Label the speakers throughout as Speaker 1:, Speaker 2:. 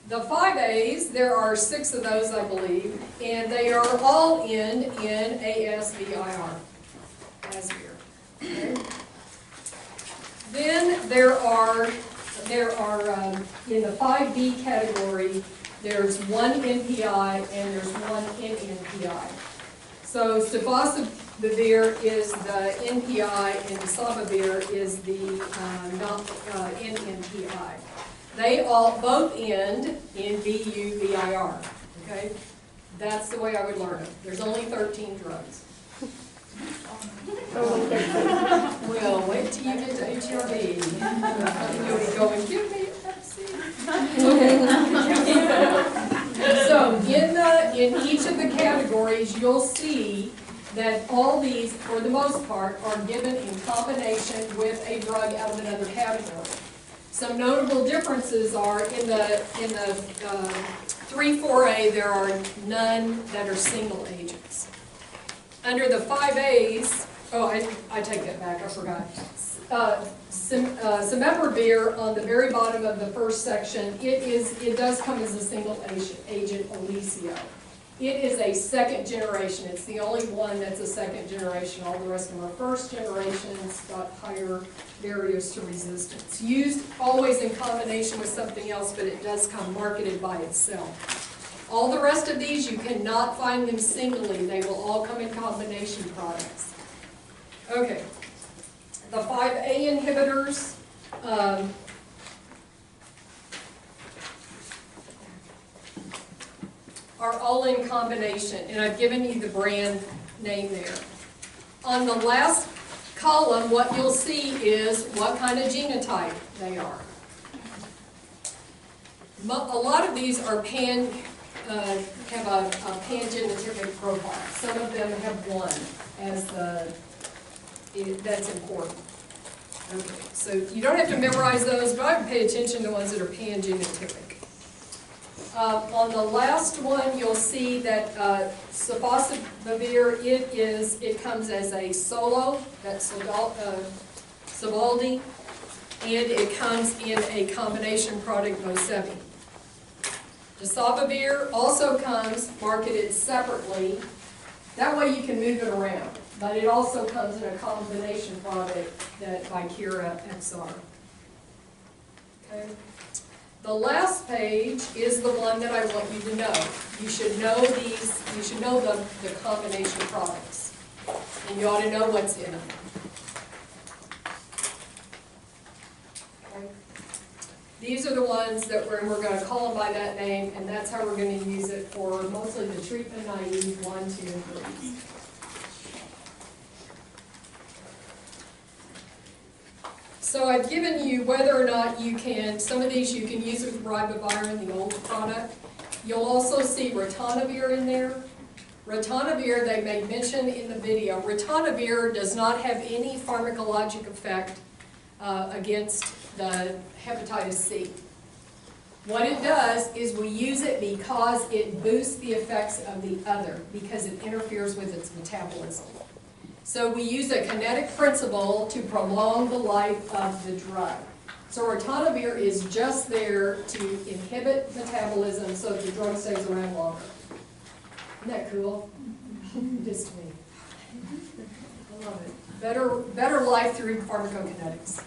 Speaker 1: The 5As, there are 6 of those, I believe, and they are all in ASVIR. ASVIR. Okay. Then there are in the 5B category, there's 1 NPI and there's 1 NNPI. So sofosbuvir is the NPI and islatravir is the NNPI. They all both end in VUVIR. Okay, that's the way I would learn it. There's only 13 drugs. Well, wait till you get to HRV. You'll be going, give me a Pepsi. Okay. So in each of the categories, you'll see that all these, for the most part, are given in combination with a drug out of another category. Some notable differences are in the 3,4A, there are none that are single agents. Under the 5As, oh, I take that back, I forgot. Semipravir on the very bottom of the first section, it does come as a single agent Alicio. It is a second generation. It's the only one that's a second generation. All the rest of them are first generations, got higher barriers to resistance. Used always in combination with something else, but it does come marketed by itself. All the rest of these, you cannot find them singly. They will all come in combination products. Okay. The 5A inhibitors, are all in combination, and I've given you the brand name there. On the last column, what you'll see is what kind of genotype they are. A lot of these are have a pan-genotypic profile. Some of them have one as that's important. Okay, so you don't have to memorize those, but I would pay attention to ones that are pan-genotypic. On the last one, you'll see that sofosbuvir, it comes as a solo, that's Sovaldi, and it comes in a combination product, Mosevi. Islatravir also comes marketed separately. That way you can move it around, but it also comes in a combination product that by Kira XR. Okay. The last page is the one that I want you to know. You should know these, you should know the combination products. And you ought to know what's in them. Okay. These are the ones that we're going to call them by that name, and that's how we're going to use it for mostly the treatment naive 1, 2, and 3. So I've given you whether or not you can, some of these you can use with Ribavirin, the old product. You'll also see ritonavir in there. Ritonavir, they made mention in the video, ritonavir does not have any pharmacologic effect against the hepatitis C. What it does is we use it because it boosts the effects of the other, because it interferes with its metabolism. So we use a kinetic principle to prolong the life of the drug. So ritonavir is just there to inhibit metabolism so that the drug stays around longer. Isn't that cool? It is to me. I love it. Better life through pharmacokinetics.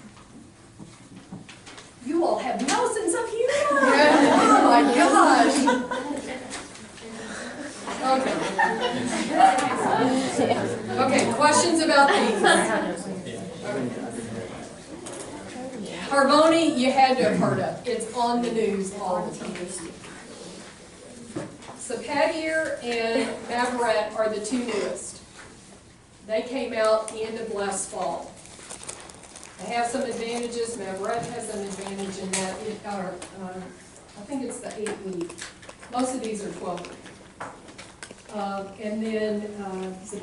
Speaker 1: You all have no sense of humor! Oh my gosh! Okay. Okay, questions about these? Harvoni, you had to have heard of. It's on the news all the time. Sapadier and Mavorette are the two newest. They came out the end of last fall. They have some advantages. Mavorette has an advantage in that I think it's the 8-week. Most of these are 12-week. And then, let's see,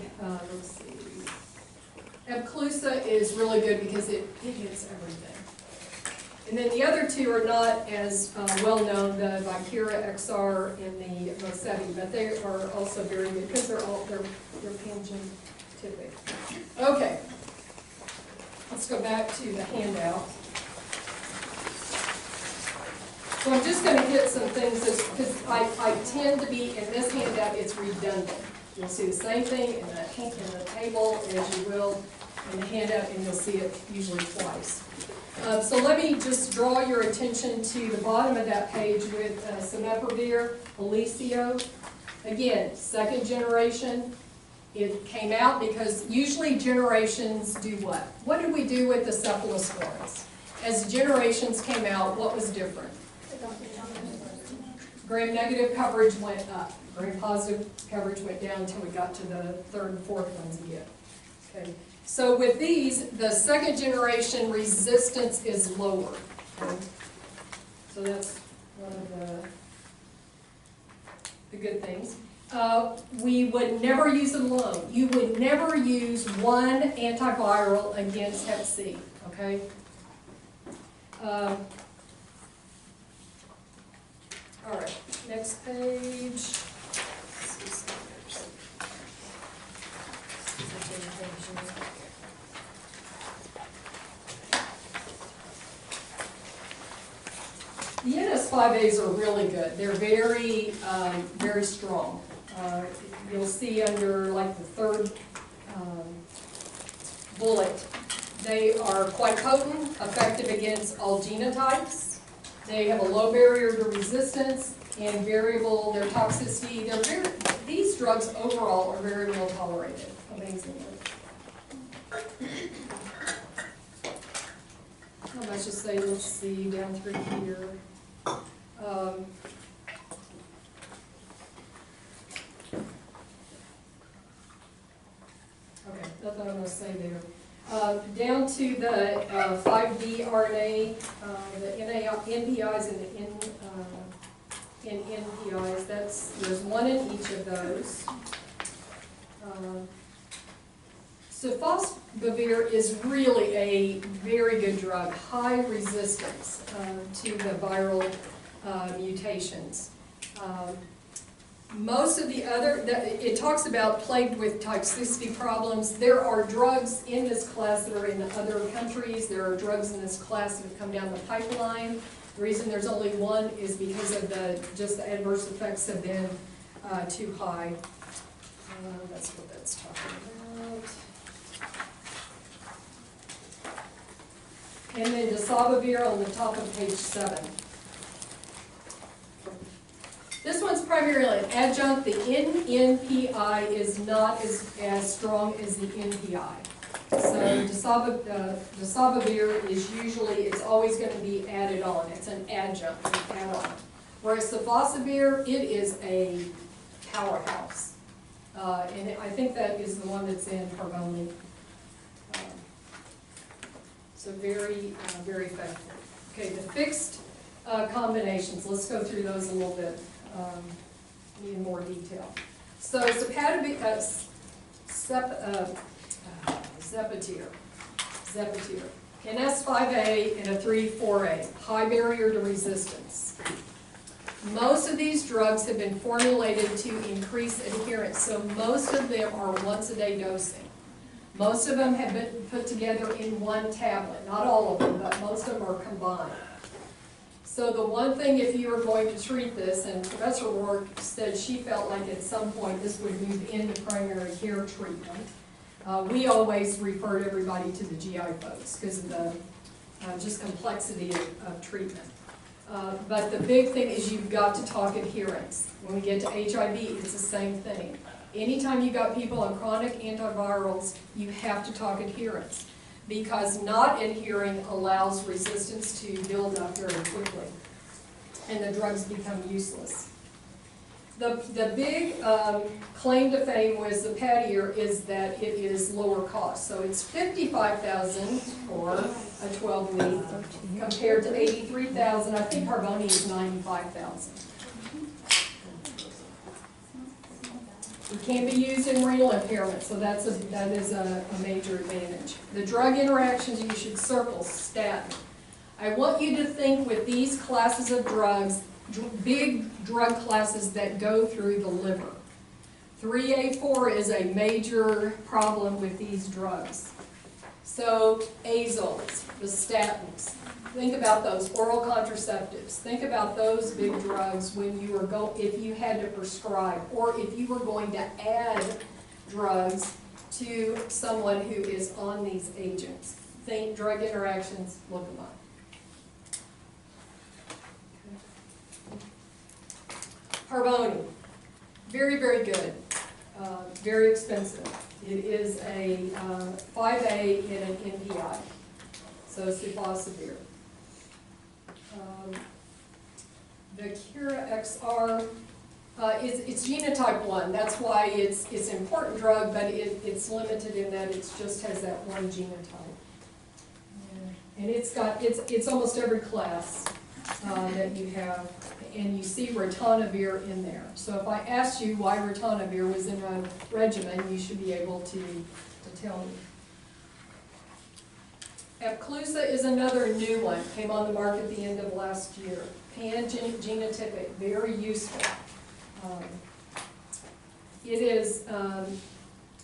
Speaker 1: Epclusa is really good because it hits everything. And then the other two are not as well known, the Vicura XR and the Mosevi, but they are also very good because they're pan-genotypic. Okay, let's go back to the handout. So I'm just going to hit some things, because I tend to be, in this handout, it's redundant. You'll see the same thing in the table as you will in the handout, and you'll see it usually twice. So let me just draw your attention to the bottom of that page with Semipravir, Alicio. Again, second generation. It came out because usually generations do what? What did we do with the cephalosporins? As generations came out, what was different? Gram-negative coverage went up. Gram-positive coverage went down until we got to the third and fourth ones again. Okay. So with these, the second generation resistance is lower. Okay. So that's one of the good things. We would never use it alone. You would never use one antiviral against Hep C. Okay. All right, next page. The NS5As are really good. They're very, very strong. You'll see under like the third bullet, they are quite potent, effective against all genotypes. They have a low barrier to resistance and variable their toxicity. These drugs overall are very well tolerated, amazingly. Let's just say, let's see, down through here. Okay, nothing I'm going to say there. Down to the 5D RNA, the NPIs and the NPIs, there's one in each of those. Sofosbuvir is really a very good drug, high resistance to the viral mutations. Most of the other, it talks about plagued with toxicity problems. There are drugs in this class that are in other countries. There are drugs in this class that have come down the pipeline. The reason there's only one is because of just the adverse effects have been too high. That's what that's talking about. And then Desabovir on the top of page 7. This one's primarily an adjunct. The NNPI is not as strong as the NPI. So Desabovir is usually, it's always going to be added on. It's an adjunct, an add-on. Whereas Sofosbuvir, it is a powerhouse. And I think that is the one that's in Harvoni. So very, very effective. Okay, the fixed combinations, let's go through those a little bit in more detail. So Zepotir, an S5A and a 3,4A, high barrier to resistance. Most of these drugs have been formulated to increase adherence, so most of them are once-a-day dosing. Most of them have been put together in one tablet, not all of them, but most of them are combined. So the one thing, if you were going to treat this, and Professor Rourke said she felt like at some point this would move into primary care treatment, we always referred everybody to the GI folks because of the just complexity of treatment. But the big thing is you've got to talk adherence. When we get to HIV, it's the same thing. Anytime you got people on chronic antivirals, you have to talk adherence, because not adhering allows resistance to build up very quickly, and the drugs become useless. The big claim to fame with Zepotir is that it is lower cost. So it's $55,000 for a 12-week compared to $83,000. I think Harvoni is $95,000. It can be used in renal impairment, so that is a major advantage. The drug interactions you should circle, statin. I want you to think with these classes of drugs, big drug classes that go through the liver. 3A4 is a major problem with these drugs. So azoles, the statins, think about those oral contraceptives. Think about those big drugs when you were if you had to prescribe, or if you were going to add drugs to someone who is on these agents. Think drug interactions, look them up. Harvoni, very, very good, very expensive. It is a 5A in an NPI, so sifosavir. The Cura XR, it's genotype 1. That's why it's an important drug, but it's limited in that it just has that one genotype. And it's almost every class that you have, and you see ritonavir in there. So if I asked you why ritonavir was in a regimen, you should be able to tell me. Epclusa is another new one, came on the market at the end of last year. Pan-genotypic, very useful.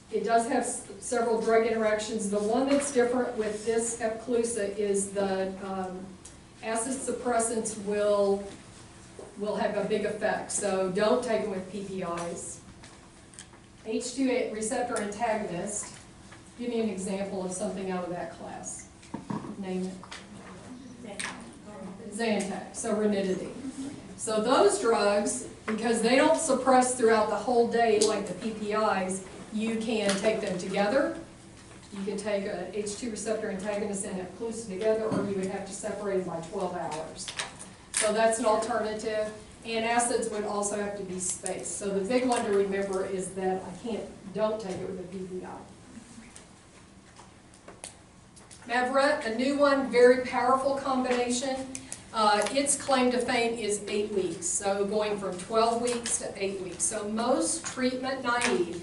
Speaker 1: It does have several drug interactions. The one that's different with this Epclusa is the acid suppressants will have a big effect, so don't take them with PPIs. H2 receptor antagonist, give me an example of something out of that class. Name it. Zantac, so ranitidine. So those drugs, because they don't suppress throughout the whole day like the PPIs, you can take them together. You can take a H2 receptor antagonist and Epclusa together, or you would have to separate them by 12 hours. So that's an alternative. Antacids would also have to be spaced. So the big one to remember is that don't take it with a PPI. Mavret, a new one, very powerful combination. Its claim to fame is 8 weeks, so going from 12 weeks to 8 weeks. So most treatment naive,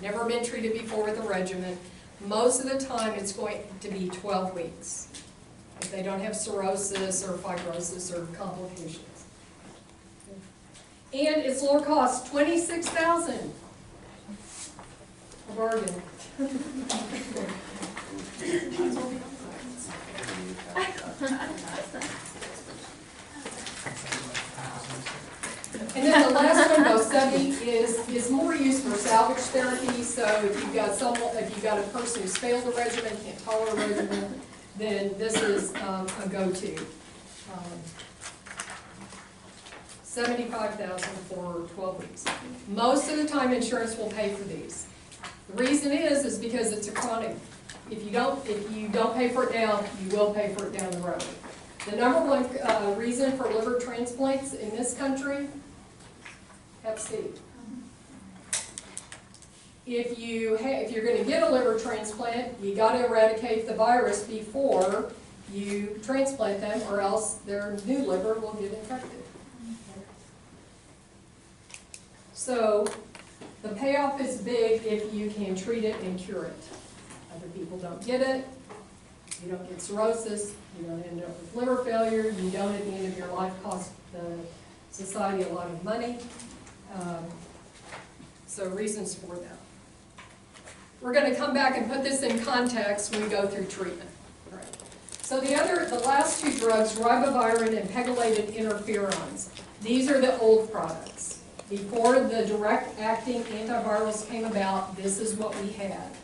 Speaker 1: never been treated before with a regimen, most of the time it's going to be 12 weeks if they don't have cirrhosis or fibrosis or complications. And its lower cost, $26,000. A bargain. And then the last one, Bosevi, is more used for salvage therapy. So if you've got a person who's failed a regimen, can't tolerate a regimen, then this is a go-to. $75,000 for 12 weeks. Most of the time, insurance will pay for these. The reason is because it's a chronic. If you don't pay for it now, you will pay for it down the road. The number one reason for liver transplants in this country, Hep C. If you're going to get a liver transplant, you got to eradicate the virus before you transplant them, or else their new liver will get infected. So the payoff is big if you can treat it and cure it. Other people don't get it. You don't get cirrhosis. You don't end up with liver failure. You don't, at the end of your life, cost the society a lot of money. So reasons for that. We're going to come back and put this in context when we go through treatment. All right. So the last two drugs, Ribavirin and Pegylated interferons, these are the old products. Before the direct-acting antivirals came about, this is what we had.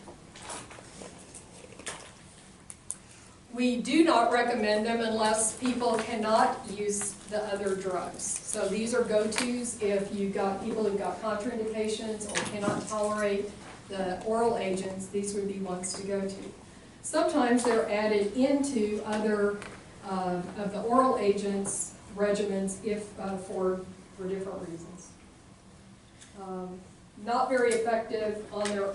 Speaker 1: We do not recommend them unless people cannot use the other drugs. So these are go-tos if you've got people who've got contraindications or cannot tolerate the oral agents. These would be ones to go to. Sometimes they're added into other of the oral agents regimens if for different reasons. Not very effective on their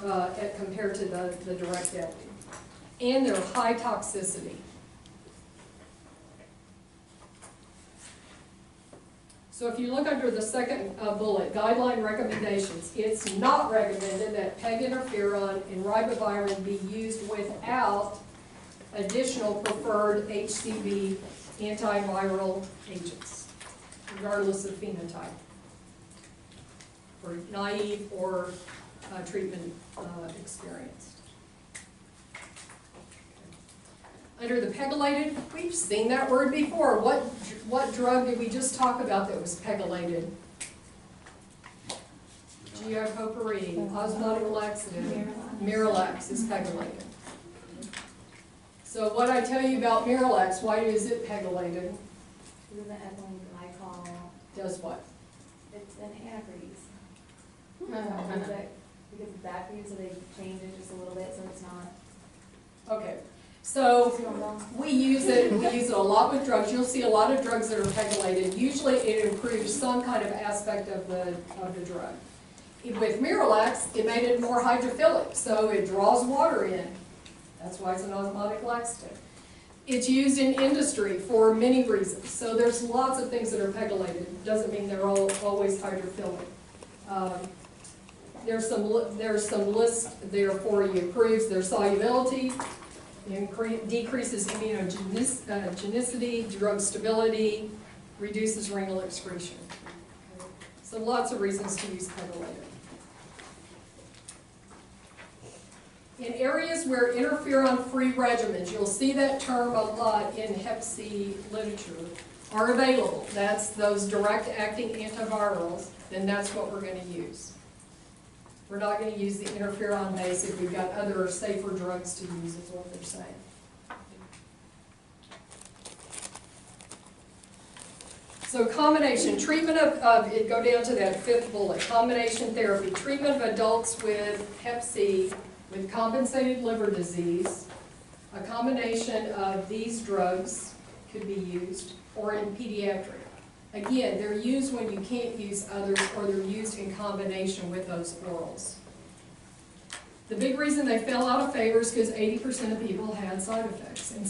Speaker 1: compared to the direct acting. And they're high toxicity. So if you look under the second bullet, guideline recommendations, it's not recommended that PEG interferon and ribavirin be used without additional preferred HCV antiviral agents, regardless of phenotype, for naive or treatment experienced. Under the pegylated, we've seen that word before. What drug did we just talk about that was pegylated? Geocoparine, osmotic laxative. Miralax is pegylated. So what I tell you about Miralax, why is it pegylated?
Speaker 2: Because the ethylene glycol,
Speaker 1: Does what?
Speaker 2: it's an antifreeze. Because it's bad for you, so they change it just a little bit, so it's not.
Speaker 1: Okay. So we use it a lot with drugs. You'll see a lot of drugs that are pegylated. Usually it improves some kind of aspect of the drug. With Miralax, it made it more hydrophilic, so it draws water in. That's why it's an osmotic laxative. It's used in industry for many reasons. So there's lots of things that are pegylated. Doesn't mean they're all always hydrophilic. There's some lists there for you. Improves their solubility, decreases immunogenicity, drug stability, reduces renal excretion. So lots of reasons to use pegylated. In areas where interferon-free regimens, you'll see that term a lot in Hep C literature, are available. That's those direct-acting antivirals, then that's what we're going to use. We're not going to use the interferon-based if we've got other safer drugs to use, is what they're saying. So combination, treatment of it, go down to that fifth bullet, combination therapy, treatment of adults with Hep C with compensated liver disease. A combination of these drugs could be used, or in pediatric. Again, they're used when you can't use others, or they're used in combination with those orals. The big reason they fell out of favor is because 80% of people had side effects, and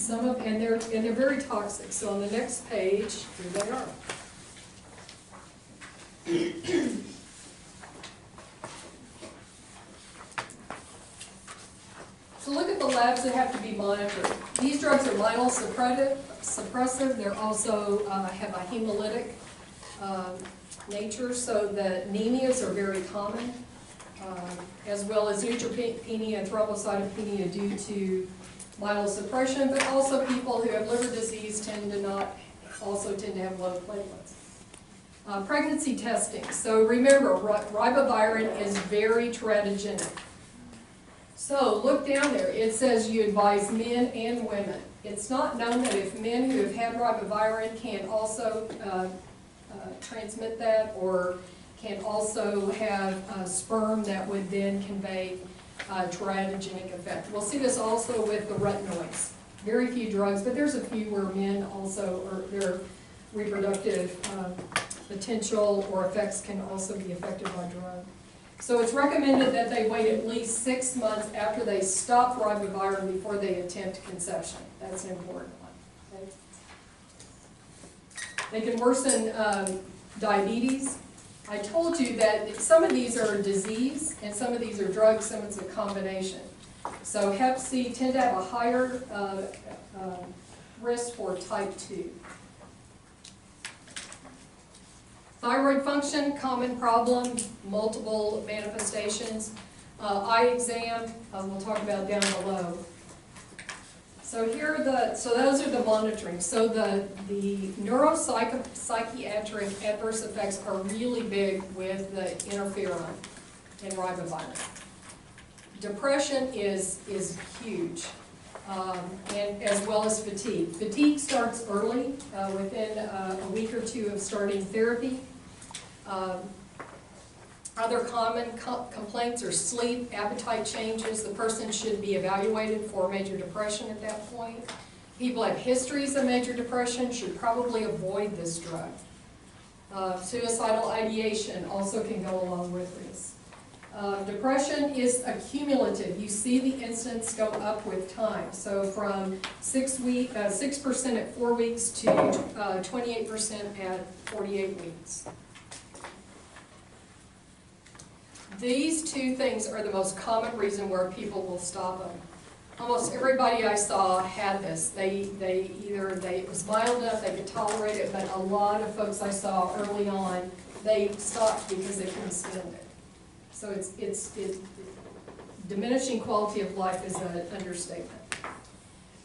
Speaker 1: they're very toxic. So on the next page, here they are. So look at the labs that have to be monitored. These drugs are myelosuppressive. They're also have a hemolytic nature, so the anemias are very common, as well as neutropenia and thrombocytopenia due to myelosuppression, but also people who have liver disease tend to have low platelets. Pregnancy testing. So remember, ribavirin is very teratogenic. So look down there. It says you advise men and women. It's not known that if men who have had ribavirin can also transmit that, or can also have sperm that would then convey teratogenic effect. We'll see this also with the retinoids. Very few drugs, but there's a few where men also, or their reproductive potential or effects can also be affected by drug. So it's recommended that they wait at least 6 months after they stop ribavirin before they attempt conception. That's an important one. Okay? They can worsen diabetes. I told you that some of these are disease and some of these are drugs, some of it's a combination. So Hep C tend to have a higher risk for type 2. Thyroid function, common problem, multiple manifestations. Eye exam, we'll talk about down below. So those are the monitoring. So the neuropsychiatric adverse effects are really big with the interferon and ribavirin. Depression is huge, and as well as fatigue. Fatigue starts early, within a week or two of starting therapy. Other common complaints are sleep, appetite changes. The person should be evaluated for major depression at that point. People have histories of major depression, should probably avoid this drug. Suicidal ideation also can go along with this. Depression is accumulative. You see the incidence go up with time. So from 6% at 4 weeks to 28% at 48 weeks. These two things are the most common reason where people will stop them. Almost everybody I saw had this. It was mild enough, they could tolerate it, but a lot of folks I saw early on, they stopped because they couldn't stand it. So it's diminishing quality of life is an understatement.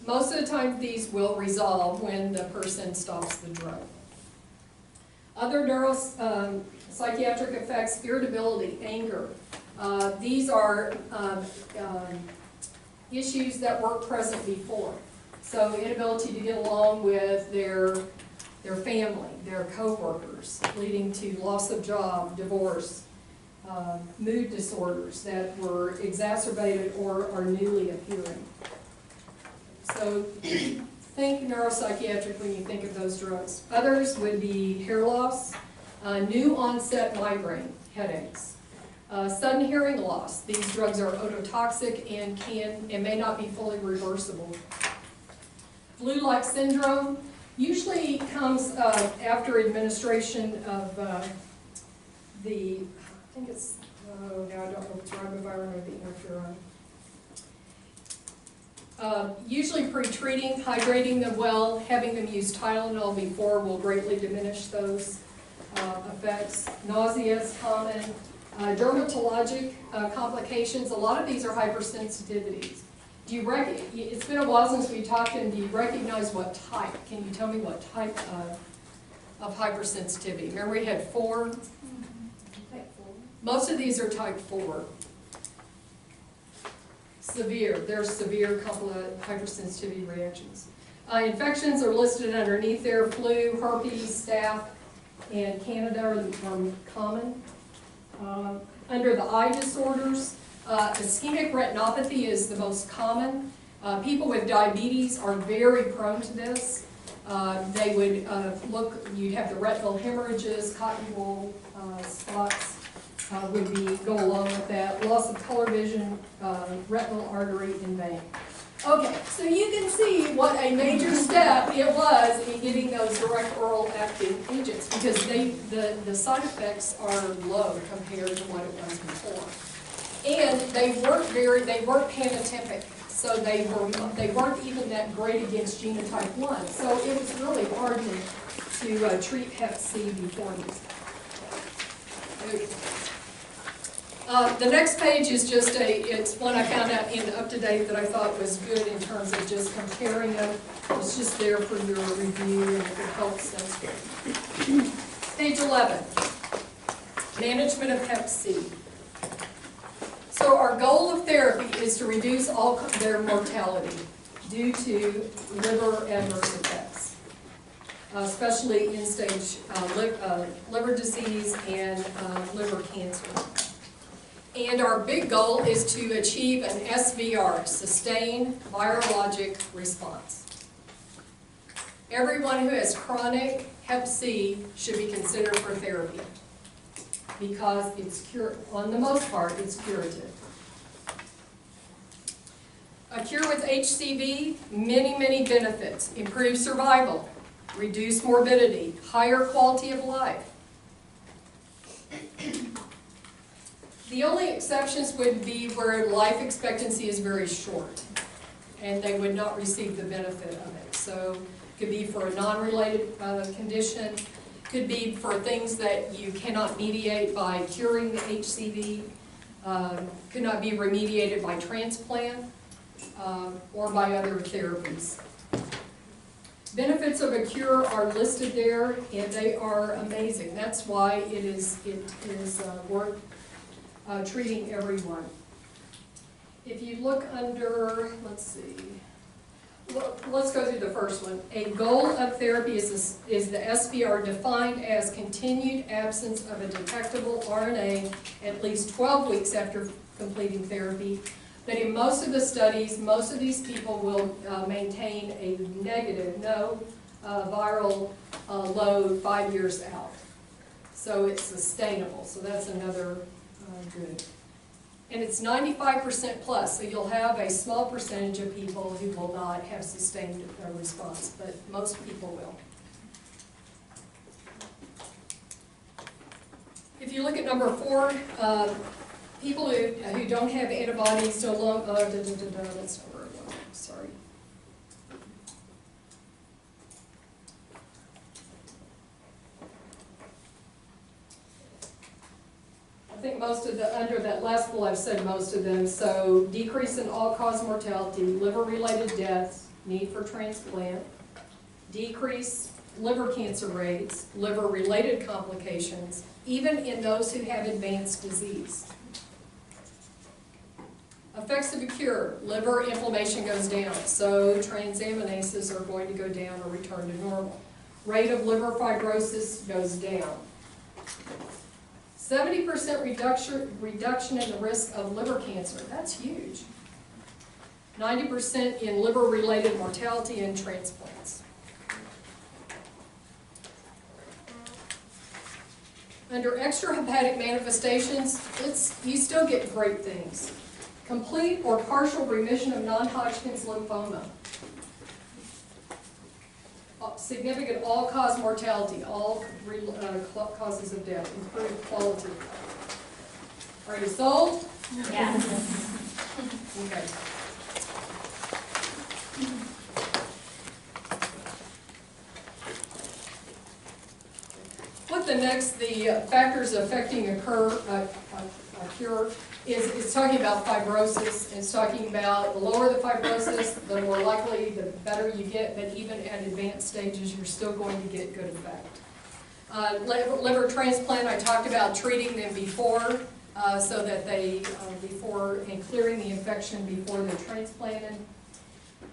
Speaker 1: Most of the time, these will resolve when the person stops the drug. Other neuropsychiatric effects, irritability, anger. These are issues that weren't present before. So inability to get along with their family, their coworkers, leading to loss of job, divorce, mood disorders that were exacerbated or are newly appearing. So think neuropsychiatric when you think of those drugs. Others would be hair loss, new onset migraine, headaches, sudden hearing loss. These drugs are ototoxic and may not be fully reversible. Flu-like syndrome usually comes after administration of I think it's, now I don't know if it's Ribavirin or the Interferon. Usually pre-treating, hydrating them well, having them use Tylenol before will greatly diminish those effects. Nausea is common. Dermatologic complications, a lot of these are hypersensitivities. Do you it's been a while since we talked, and do you recognize what type? Can you tell me what type of hypersensitivity? Remember we had 4?
Speaker 2: Type 4.
Speaker 1: Most of these are type 4. Severe, there's severe hypersensitivity reactions. Infections are listed underneath there. Flu, herpes, staph, and Candida are common. Under the eye disorders, ischemic retinopathy is the most common. People with diabetes are very prone to this. They would you'd have the retinal hemorrhages, cotton wool spots would go along with that. Loss of color vision, retinal artery and vein. Okay, so you can see what a major step it was in getting those direct oral active agents, because the side effects are low compared to what it was before. And they weren't panotypic, so they weren't even that great against genotype 1. So it was really hard to treat Hep C before these. The next page is just it's one I found out in UpToDate that I thought was good in terms of just comparing them. It's just there for your review and if it helps them. Page 11, management of Hep C. So our goal of therapy is to reduce all their mortality due to liver adverse effects, especially end-stage liver disease and liver cancer. And our big goal is to achieve an SVR, sustained virologic response. Everyone who has chronic Hep C should be considered for therapy because it's on the most part, it's curative. A cure with HCV, many benefits. Improved survival, reduced morbidity, higher quality of life. The only exceptions would be where life expectancy is very short and they would not receive the benefit of it. So it could be for a non-related condition, could be for things that you cannot mediate by curing the HCV, could not be remediated by transplant or by other therapies. Benefits of a cure are listed there and they are amazing. That's why it is worth treating everyone. If you look under, let's see, let's go through the first one. A goal of therapy is the SVR defined as continued absence of a detectable RNA at least 12 weeks after completing therapy. But in most of the studies, most of these people will maintain a negative, no viral load 5 years out. So it's sustainable. So that's another good. And it's 95% plus, so you'll have a small percentage of people who will not have sustained a response, but most people will. If you look at number 4, people who don't have antibodies to long, that's not where I want, sorry. I think most of under that last bullet I've said most of them. So decrease in all-cause mortality, liver-related deaths, need for transplant, decrease liver cancer rates, liver-related complications, even in those who have advanced disease. Effects of a cure, liver inflammation goes down, so transaminases are going to go down or return to normal. Rate of liver fibrosis goes down. 70% reduction in the risk of liver cancer, that's huge. 90% in liver-related mortality and transplants. Under extrahepatic manifestations, you still get great things. Complete or partial remission of non-Hodgkin's lymphoma. Significant all-cause mortality, all causes of death, improved quality. Are you sold?
Speaker 2: Yeah.
Speaker 1: Okay. What the factors affecting a cure is talking about fibrosis. It's talking about the lower the fibrosis, the more likely, the better you get, but even at advanced stages, you're still going to get good effect. Liver transplant, I talked about treating them before, so that they, and clearing the infection before they're transplanted.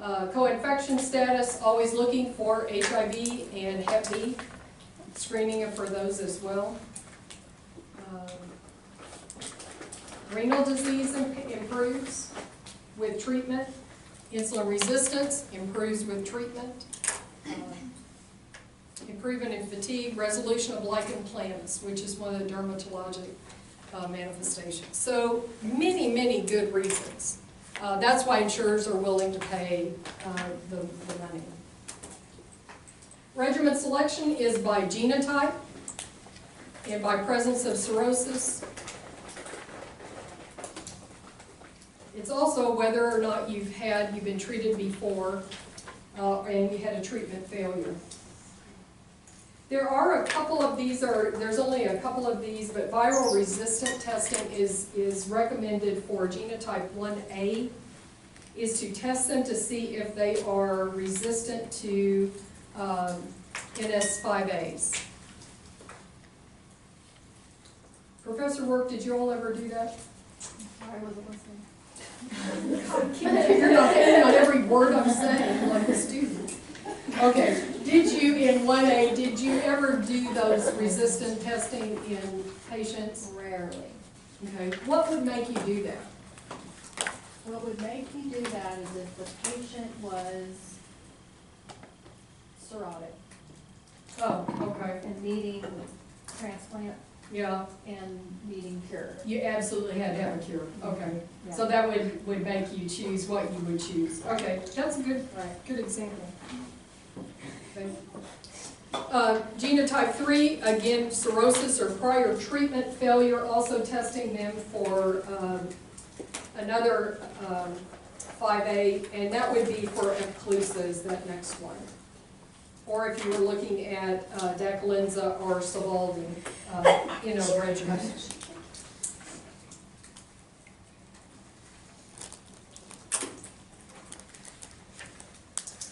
Speaker 1: Co-infection status, always looking for HIV and Hep B, screening for those as well. Renal disease improves with treatment. Insulin resistance improves with treatment. Improvement in fatigue, resolution of lichen planus, which is one of the dermatologic manifestations. So many good reasons. That's why insurers are willing to pay the money. Regimen selection is by genotype and by presence of cirrhosis. It's also whether or not you've been treated before and you had a treatment failure. There are a couple of these, there's only a couple of these, but viral resistant testing is recommended for genotype 1A, is to test them to see if they are resistant to NS5As. Professor Work, did you all ever do that?
Speaker 2: I wasn't listening.
Speaker 1: You're not hitting on every word I'm saying like a student. Okay, did you in 1A, did you ever do those resistant testing in patients?
Speaker 2: Rarely.
Speaker 1: Okay, what would make you do that?
Speaker 2: What would make me do that is if the patient was cirrhotic
Speaker 1: Oh, okay,
Speaker 2: and needing transplant
Speaker 1: yeah,
Speaker 2: and needing cure.
Speaker 1: you absolutely had to have a cure, okay.
Speaker 2: Yeah.
Speaker 1: So that would make you choose what you would choose. Okay, that's a good example. Okay. Genotype 3, again, cirrhosis or prior treatment failure, also testing them for another 5A, and that would be for Epclusa is that next one. Or if you were looking at Daclenza or Sovaldi in a regimen.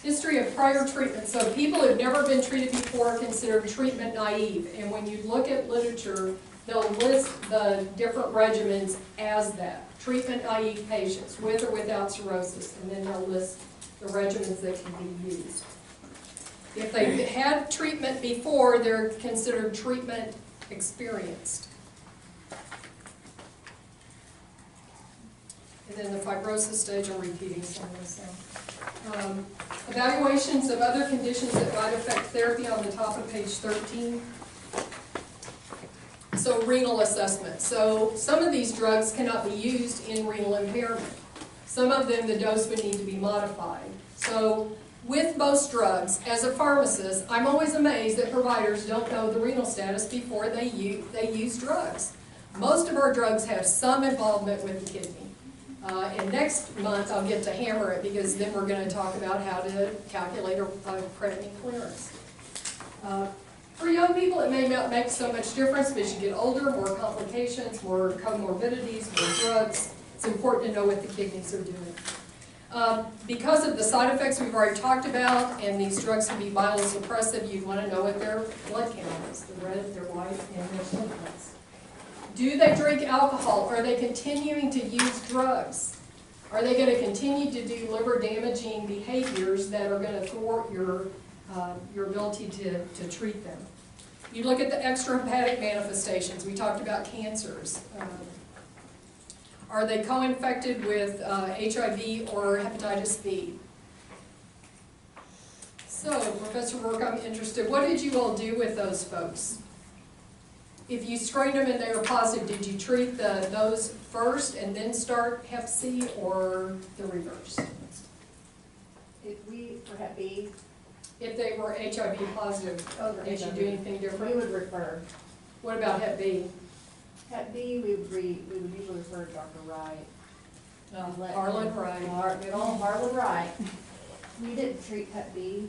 Speaker 1: History of prior treatment. So people who've never been treated before are considered treatment naive. And when you look at literature, they'll list the different regimens as that. Treatment naive patients with or without cirrhosis. And then they'll list the regimens that can be used. If they've had treatment before, they're considered treatment experienced. And then the fibrosis stage, I'm repeating some of this now. Evaluations of other conditions that might affect therapy on the top of page 13. So renal assessment. So some of these drugs cannot be used in renal impairment. Some of them, the dose would need to be modified. So with most drugs, as a pharmacist, I'm always amazed that providers don't know the renal status before they use drugs. Most of our drugs have some involvement with the kidney. And next month I'll get to hammer it because then we're going to talk about how to calculate a creatinine clearance. For young people it may not make so much difference, but as you get older, more complications, more comorbidities, more drugs, it's important to know what the kidneys are doing. Because of the side effects we've already talked about, and these drugs can be myelosuppressive, you want to know what their blood count is, the red, their white, and their platelets. Do they drink alcohol? Are they continuing to use drugs? Are they going to continue to do liver-damaging behaviors that are going to thwart your ability to treat them? You look at the extrahepatic manifestations. We talked about cancers. Are they co-infected with HIV or hepatitis B? So, Professor Rourke, I'm interested. What did you all do with those folks? If you screened them and they were positive, did you treat those first and then start Hep C, or the reverse?
Speaker 2: For Hep B,
Speaker 1: If they were HIV positive, did you do anything different?
Speaker 2: we would refer.
Speaker 1: What about Hep B?
Speaker 2: Hep B, we would usually refer to Dr. Wright.
Speaker 1: Harlan Wright.
Speaker 2: Good old Harlan Wright. We didn't treat Hep B,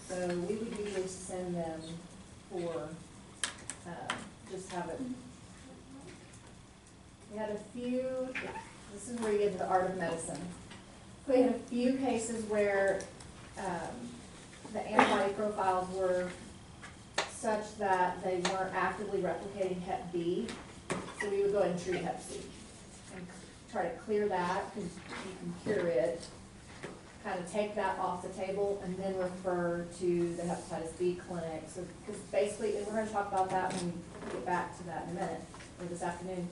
Speaker 2: so we would usually send them for, just have it. We had a few, this is where you get into the art of medicine. We had a few cases where the antibody profiles were such that they weren't actively replicating Hep B, so we would go ahead and treat Hep C and try to clear that, because you can cure it, kind of take that off the table, and then refer to the hepatitis B clinic. So, because basically, and we're going to talk about that when we get back to that in a minute, or this afternoon,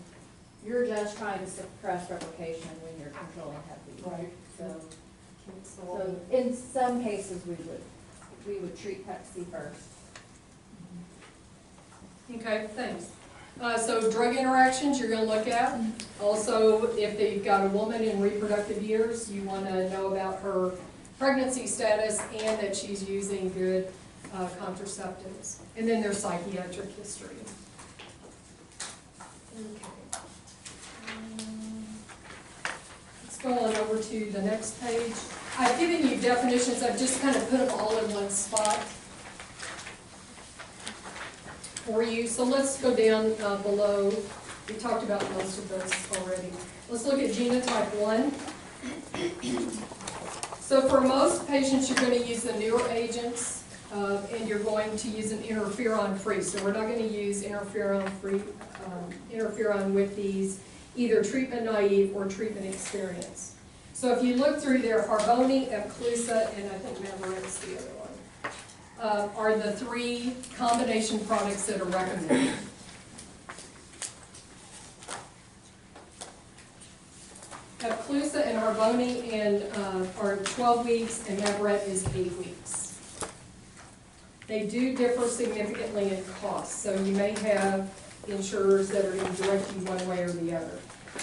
Speaker 2: you're just trying to suppress replication when you're controlling Hep B.
Speaker 1: Right.
Speaker 2: So in some cases, we would treat Hep C first.
Speaker 1: Okay, thanks. So drug interactions you're going to look at. Also, if they've got a woman in reproductive years, you want to know about her pregnancy status and that she's using good contraceptives. And then there's psychiatric history. Okay. Let's go on over to the next page. I've given you definitions. I've just kind of put them all in one spot for you. So let's go down below. We talked about most of those already. Let's look at genotype 1. So for most patients, you're going to use the newer agents, and you're going to use an interferon-free. So we're not going to use interferon-free, interferon with these, either treatment naive or treatment experienced. So if you look through there, Harboni, Epclusa, and I think Mavorix's the other one, are the three combination products that are recommended. Epclusa and Harboni are 12 weeks, and Mavorix's is 8 weeks. They do differ significantly in cost, so you may have insurers that are going to direct you one way or the other.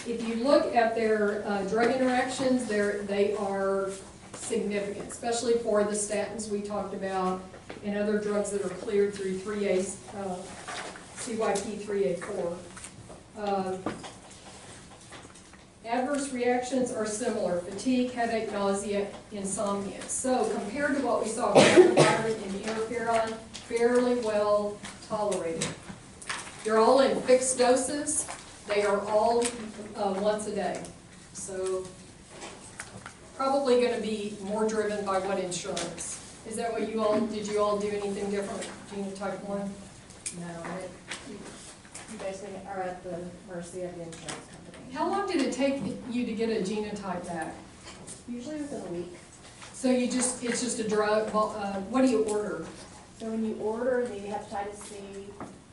Speaker 1: If you look at their drug interactions, they are significant, especially for the statins we talked about and other drugs that are cleared through CYP 3A4. Adverse reactions are similar: fatigue, headache, nausea, insomnia. So compared to what we saw with Ribavirin and Interferon, fairly well tolerated. They're all in fixed doses. They are all once a day. So probably going to be more driven by what insurance. Is that what did you all do anything different with genotype 1?
Speaker 2: No, you basically are at the mercy of the insurance company.
Speaker 1: How long did it take you to get a genotype back?
Speaker 2: Usually within a week.
Speaker 1: So it's just a drug, what do you order?
Speaker 2: So when you order the hepatitis C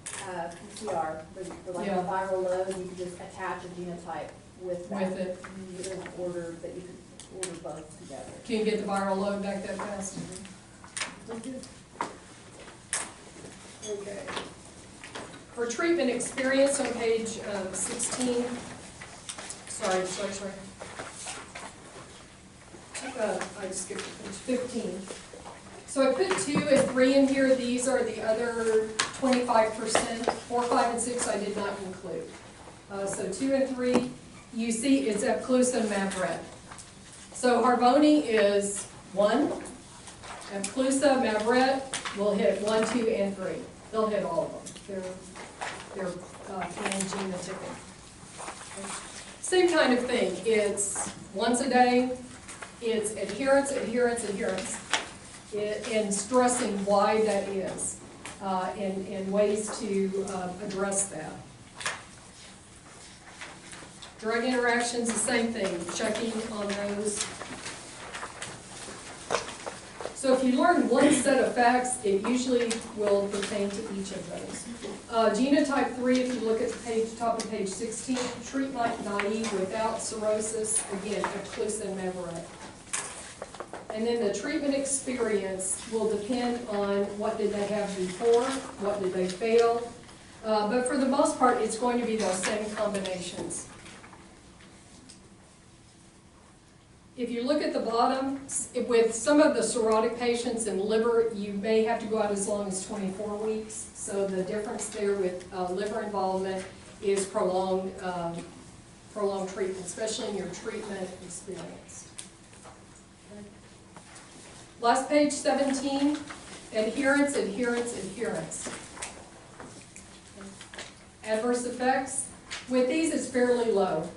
Speaker 2: PCR, the viral load, you can just attach a genotype with that.
Speaker 1: With it.
Speaker 2: There's an order that you can order both together.
Speaker 1: Can you get the viral load back that fast? Okay. For treatment experience on page 16, sorry. I skipped page 15. So I put 2 and 3 in here. These are the other 25%. 4, 5, and 6 I did not include. So 2 and 3, you see it's Epclusa and Mavorix. So Harboni is 1. Epclusa, Mavorix will hit 1, 2, and 3. They'll hit all of them. They're pan-genotypic. Same kind of thing. It's once a day, It's adherence, adherence, adherence, and stressing why that is, and ways to address that. Drug interactions, the same thing, checking on those. So if you learn one set of facts, it usually will pertain to each of those. Genotype 3, if you look at the page, top of page 16, treatment naive without cirrhosis, again, occlusive Meveret. And then the treatment experience will depend on what did they have before, what did they fail. But for the most part, it's going to be those same combinations. If you look at the bottom, with some of the cirrhotic patients in liver, you may have to go out as long as 24 weeks. So the difference there with liver involvement is prolonged treatment, especially in your treatment experience. Okay. Last page, 17, adherence, adherence, adherence. Okay. Adverse effects. With these, it's fairly low.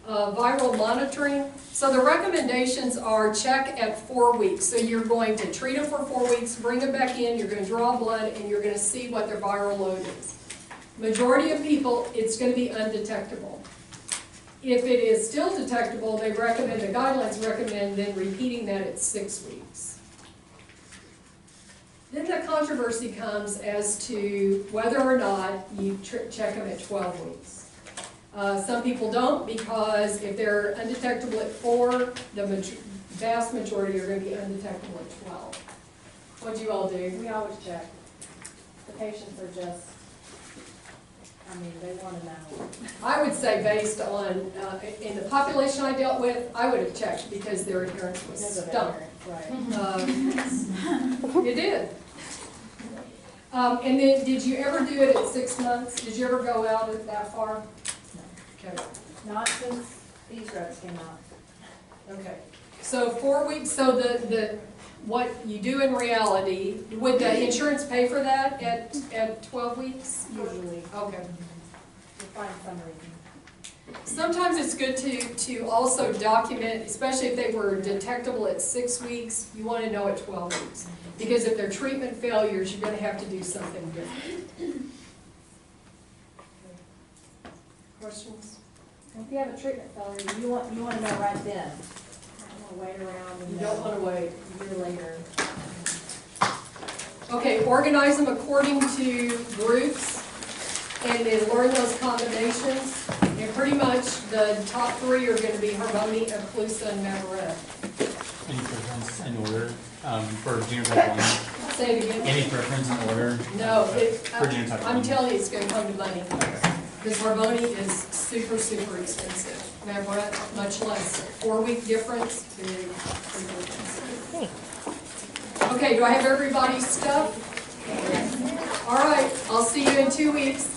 Speaker 1: Viral monitoring. So the recommendations are check at 4 weeks. So you're going to treat them for 4 weeks, bring them back in, you're going to draw blood, and you're going to see what their viral load is. Majority of people, it's going to be undetectable. If it is still detectable, they recommend, the guidelines recommend then repeating that at 6 weeks. Then the controversy comes as to whether or not you check them at 12 weeks. Some people don't, because if they're undetectable at 4, the vast majority are going to be undetectable at 12. What'd you all do?
Speaker 2: We always check. The patients are just, I mean, they want to know.
Speaker 1: I would say based on, in the population I dealt with, I would have checked because their adherence was stuck.
Speaker 2: Right.
Speaker 1: It did. And then, did you ever do it at 6 months? Did you ever go out that far? Okay.
Speaker 2: Not since these drugs came out.
Speaker 1: Okay. So 4 weeks, so the what you do in reality, would the insurance pay for that at 12 weeks?
Speaker 2: Usually.
Speaker 1: Okay.
Speaker 2: You'll find some reason.
Speaker 1: Sometimes it's good to also document, especially if they were detectable at 6 weeks, you want to know at 12 weeks. Because if they're treatment failures, you're going to have to do something different. Questions?
Speaker 2: If you have a treatment failure, you want to know right then. You don't want to wait around and
Speaker 1: You don't want to wait.
Speaker 2: a year later.
Speaker 1: Okay, organize them according to groups and then learn those combinations. And pretty much the top 3 are going to be Harmony, Occlusa, and Meveret.
Speaker 3: Any preference in order for genotype 1?
Speaker 1: Say it again.
Speaker 3: Any preference in order?
Speaker 1: No,
Speaker 3: for genotype 1?
Speaker 1: I'm telling you, it's going to come to money. Because Harmony is super, super expensive. Meveret, much less. 4-week difference to 3 weeks. Okay, do I have everybody's stuff? All right, I'll see you in 2 weeks.